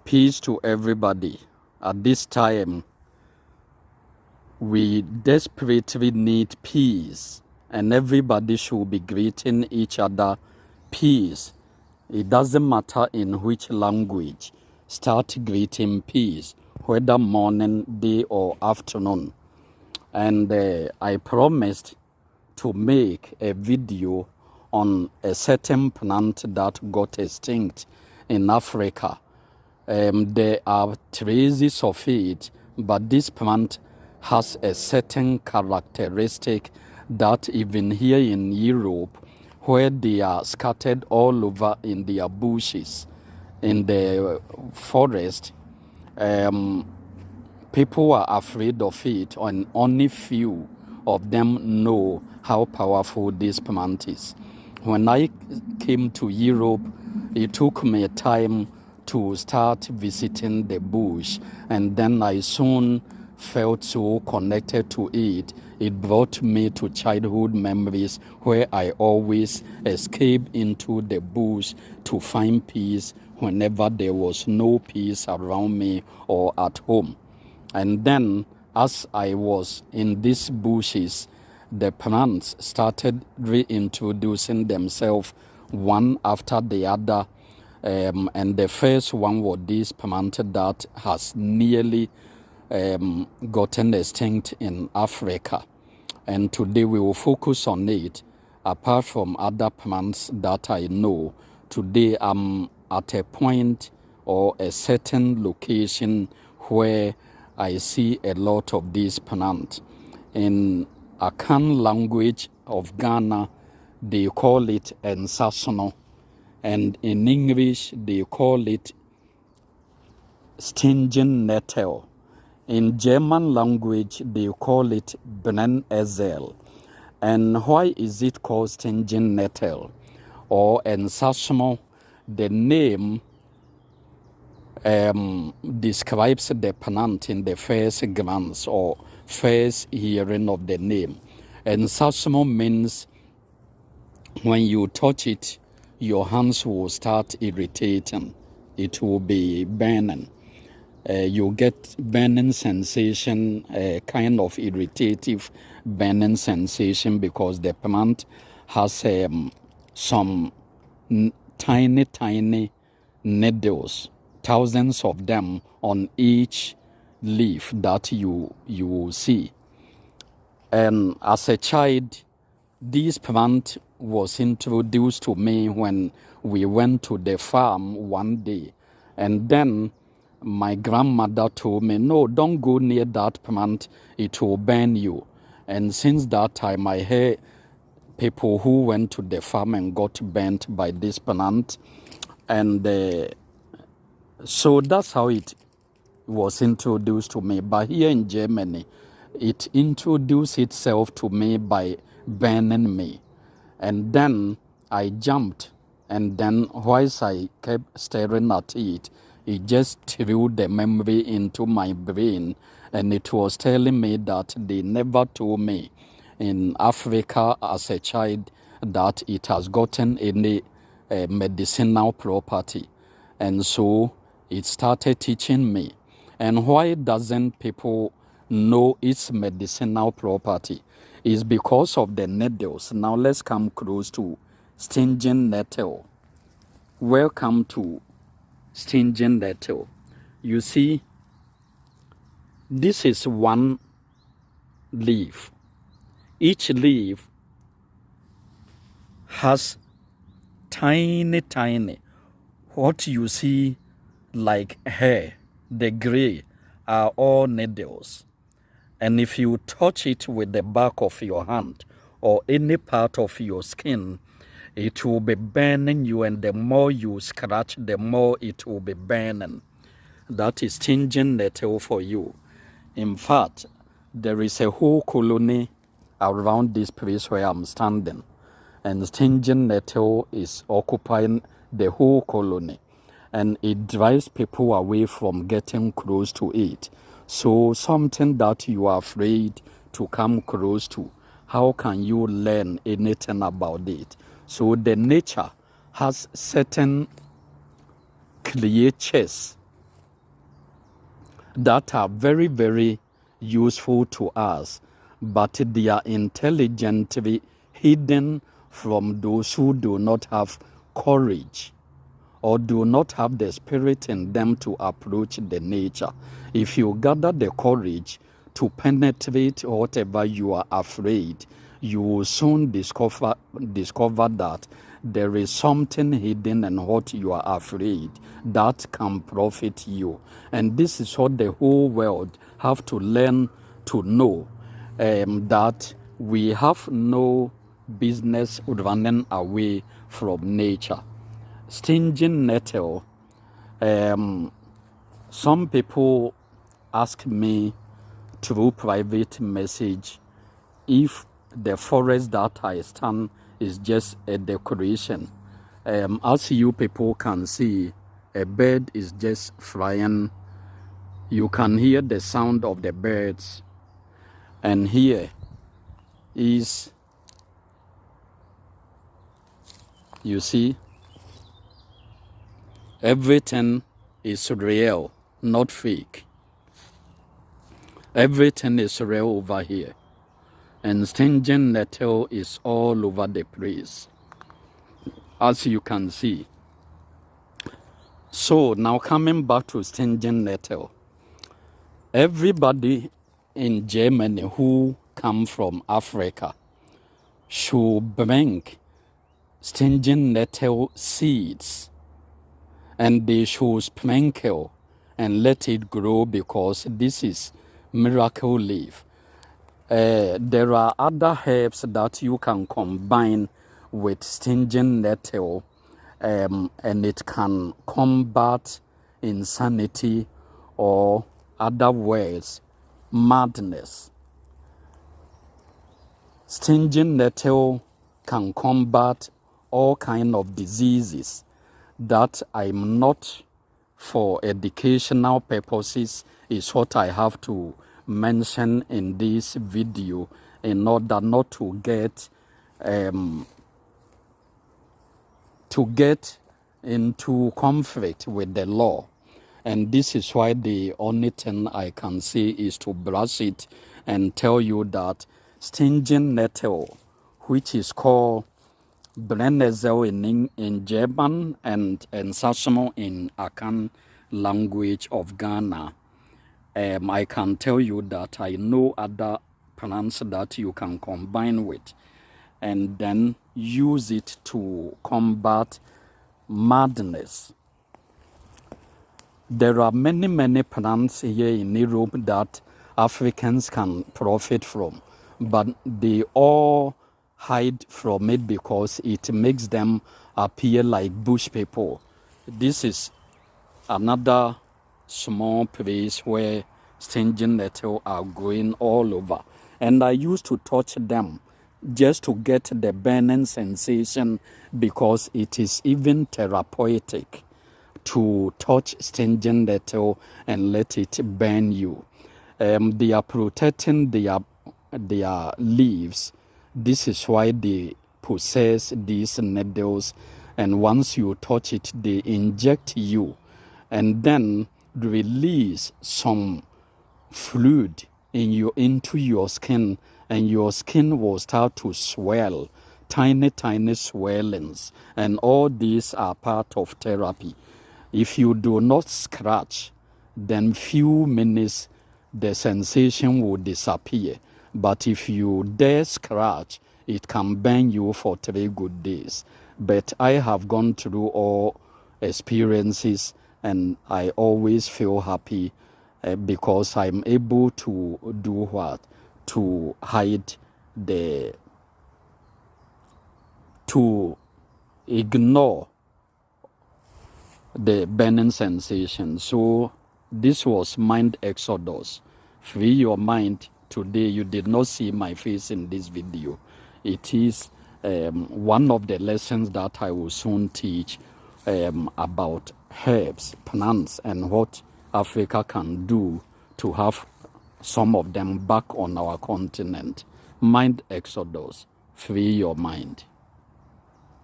Peace to everybody. At this time, we desperately need peace, and everybody should be greeting each other peace. It doesn't matter in which language. Start greeting peace, whether morning, day, or afternoon. And I promised to make a video on a certain plant that got extinct in Africa. There are traces of it, but this plant has a certain characteristic that even here in Europe, where they are scattered all over in their bushes, in the forest, people are afraid of it, and only few of them know how powerful this plant is. When I came to Europe, it took me a time to start visiting the bush, and then I soon felt so connected to it. It brought me to childhood memories where I always escaped into the bush to find peace whenever there was no peace around me or at home. And then as I was in these bushes, the plants started reintroducing themselves one after the other. And the first one was this plant that has nearly gotten extinct in Africa. And today we will focus on it. Apart from other plants that I know, today I'm at a point or a certain location where I see a lot of these plants. In Akan language of Ghana, they call it ensasono. And in English, they call it stinging nettle. In German language, they call it Brennezel. And why is it called stinging nettle or ensasono? The name describes the plant in the first glance or first hearing of the name. Ensasono means when you touch it, your hands will start irritating. It will be burning. You get burning sensation, kind of irritative burning sensation, because the plant has some tiny needles, thousands of them on each leaf that you will see. And as a child, this plant was introduced to me when we went to the farm one day. And then my grandmother told me, no, don't go near that plant, it will burn you. And since that time, I heard people who went to the farm and got burnt by this plant. And so that's how it was introduced to me. But here in Germany, it introduced itself to me by burning me. And then I jumped, and then whilst I kept staring at it, it just threw the memory into my brain, and it was telling me that they never told me in Africa as a child that it has gotten any medicinal property. And so it started teaching me. And why doesn't people know its medicinal property? Is because of the needles. Now let's come close to stinging nettle. Welcome to stinging nettle. You see, this is one leaf. Each leaf has tiny, what you see like hair, the gray, are all needles. And if you touch it with the back of your hand or any part of your skin, it will be burning you, and the more you scratch, the more it will be burning. That is stinging nettle for you. In fact, there is a whole colony around this place where I'm standing, and stinging nettle is occupying the whole colony, and it drives people away from getting close to it. So something that you are afraid to come close to, how can you learn anything about it? So the nature has certain creatures that are very, very useful to us, but they are intelligently hidden from those who do not have courage or do not have the spirit in them to approach the nature. If you gather the courage to penetrate whatever you are afraid, you will soon discover that there is something hidden in what you are afraid that can profit you. And this is what the whole world have to learn to know, that we have no business running away from nature. Stinging nettle. Some people ask me through private message if the forest that I stand is just a decoration. As you people can see, a bird is just flying. You can hear the sound of the birds. And here is, you see, everything is real, not fake. Everything is real over here. And stinging nettle is all over the place, as you can see. So now coming back to stinging nettle, everybody in Germany who come from Africa should bring stinging nettle seeds, and they should sprinkle and let it grow, because this is miracle leaf. There are other herbs that you can combine with stinging nettle, and it can combat insanity, or other words, madness. Stinging nettle can combat all kind of diseases that I'm not, for educational purposes, is what I have to mention in this video, in order not to get into conflict with the law. And this is why the only thing I can say is to brush it and tell you that stinging nettle, which is called Brennnessel in German and Sassomo in Akan language of Ghana, I can tell you that I know other plants that you can combine with and then use it to combat madness. There are many plants here in Europe that Africans can profit from, but they all hide from it because it makes them appear like bush people. This is another small place where stinging nettle are growing all over, and I used to touch them just to get the burning sensation, because it is even therapeutic to touch stinging nettle and let it burn you. They are protecting their leaves. This is why they possess these needles, and once you touch it, they inject you and then release some fluid into your skin, and your skin will start to swell, tiny swellings, and all these are part of therapy. If you do not scratch, then few minutes the sensation will disappear. But if you dare scratch, it can burn you for 3 good days. But I have gone through all experiences, and I always feel happy because I'm able to do what? To hide to ignore the burning sensation. So this was Mind Exodus. Free your mind. Today you did not see my face in this video. It is one of the lessons that I will soon teach about herbs, plants, and what Africa can do to have some of them back on our continent. Mind Exodus. Free your mind.